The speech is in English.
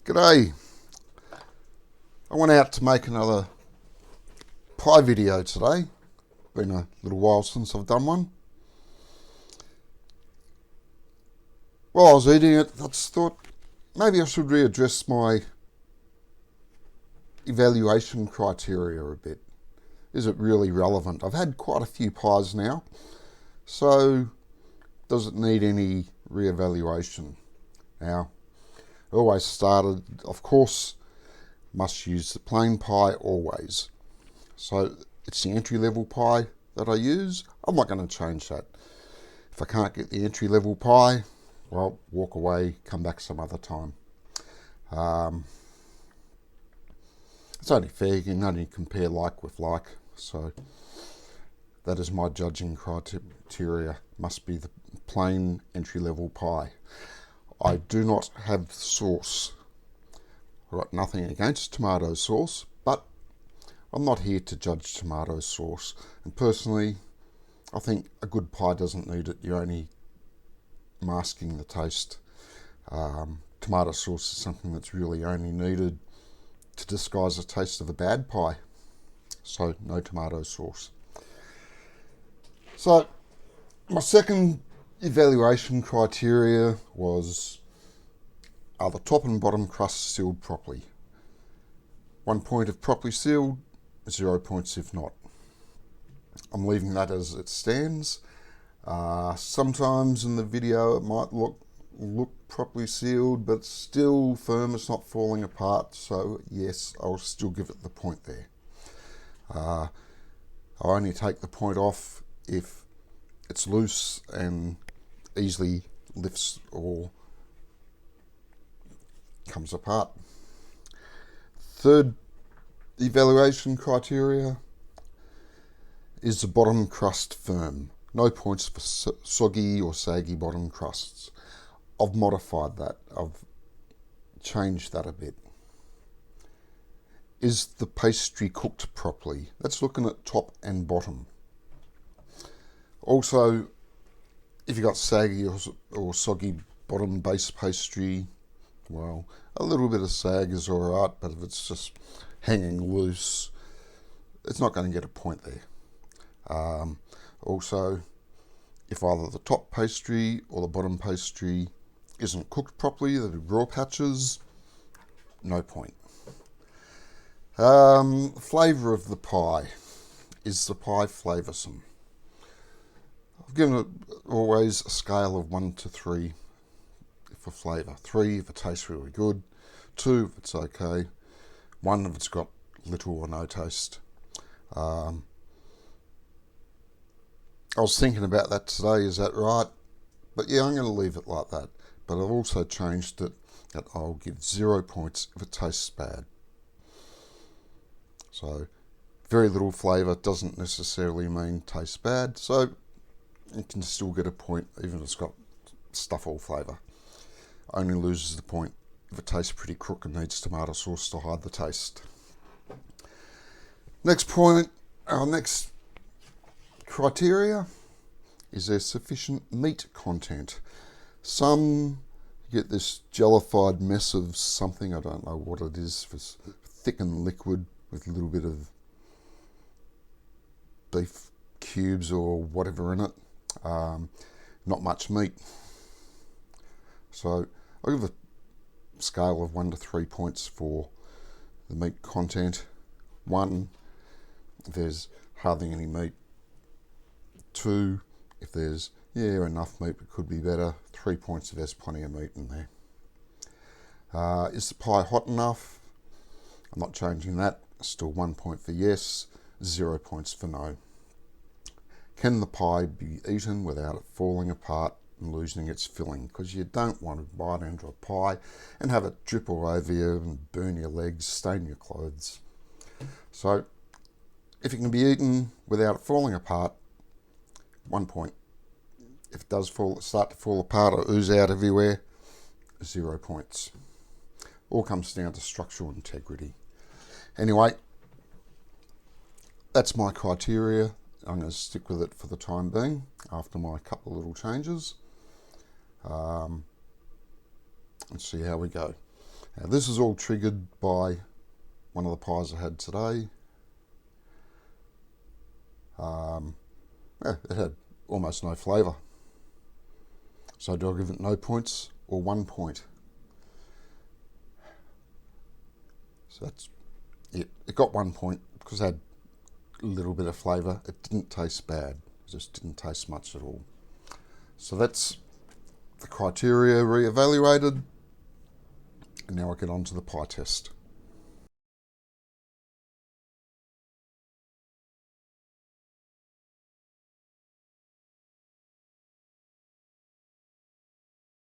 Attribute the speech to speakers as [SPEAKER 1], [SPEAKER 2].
[SPEAKER 1] G'day. I went out to make another pie video today. Been a little while since I've done one. While I was eating it, I just thought maybe I should readdress my evaluation criteria a bit. Is it really relevant? I've had quite a few pies now, so does it need any reevaluation? Now, I always started, of course, must use the plain pie always. So it's the entry level pie that I use. I'm not going to change that. If I can't get the entry level pie, well, walk away, come back some other time. It's only fair, you can only compare like with like. So that is my judging criteria. Must be the plain entry level pie. I do not have sauce. I've got nothing against tomato sauce, but I'm not here to judge tomato sauce. And personally, I think a good pie doesn't need it. You're only masking the taste. Tomato sauce is something that's really only needed to disguise the taste of a bad pie. So no tomato sauce. So my second evaluation criteria was, are the top and bottom crusts sealed properly? 1 point if properly sealed, 0 points if not. I'm leaving that as it stands. Sometimes in the video it might look properly sealed, but still firm, it's not falling apart, so yes, I'll still give it the point there. I only take the point off if it's loose and easily lifts or comes apart. Third evaluation criteria is the bottom crust firm. No points for soggy or saggy bottom crusts. I've modified that. I've changed that a bit. Is the pastry cooked properly? That's looking at top and bottom. Also, if you've got saggy or soggy bottom base pastry, well, a little bit of sag is alright, but if it's just hanging loose, it's not going to get a point there. Also, if either the top pastry or the bottom pastry isn't cooked properly, the raw patches, no point. Flavour of the pie. Is the pie flavoursome? I've given it always a scale of 1 to 3 for flavour. 3 if it tastes really good, 2 if it's okay, 1 if it's got little or no taste. I was thinking about that today, is that right? But yeah, I'm going to leave it like that. But I've also changed it that I'll give 0 points if it tastes bad. So very little flavour doesn't necessarily mean tastes bad, so you can still get a point even if it's got stuff all flavour. Only loses the point if it tastes pretty crook and needs tomato sauce to hide the taste. Next point, our next criteria, is there sufficient meat content? Some get this jellified mess of something, I don't know what it is, it's thick and liquid with a little bit of beef cubes or whatever in it. Not much meat. So I'll give a scale of 1 to 3 points for the meat content. 1 if there's hardly any meat. 2 if there's enough meat but could be better. 3 points if there's plenty of meat in there. Is the pie hot enough? I'm not changing that. Still 1 point for yes, 0 points for no. Can the pie be eaten without it falling apart and losing its filling? Because you don't want to bite into a pie and have it drip all over you and burn your legs, stain your clothes. So if it can be eaten without it falling apart, 1 point. If it does start to fall apart or ooze out everywhere, 0 points. All comes down to structural integrity. Anyway, that's my criteria. I'm going to stick with it for the time being after my couple of little changes and see how we go. Now this is all triggered by one of the pies I had today. It had almost no flavour. So do I give it no points or 1 point? So that's it. It got 1 point because it had a little bit of flavour. It didn't taste bad. It just didn't taste much at all. So that's the criteria re-evaluated. And now I get on to the pie test.